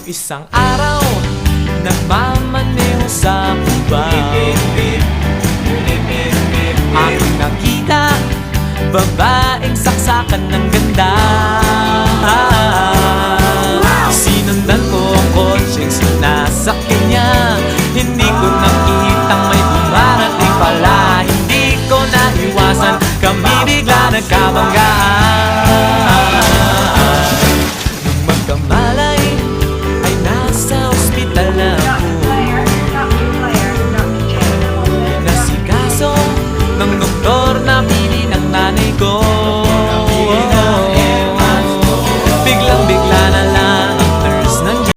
Isang araw, nagmamaneho sa Cubao, aking nakita, babaeng saksakan ng ganda. Sinundan ko ang kotse, sinasakyan niya. Hindi ko nakitang may dumarating pala. Hindi ko naiwasan, kami bigla nagkabanggaan.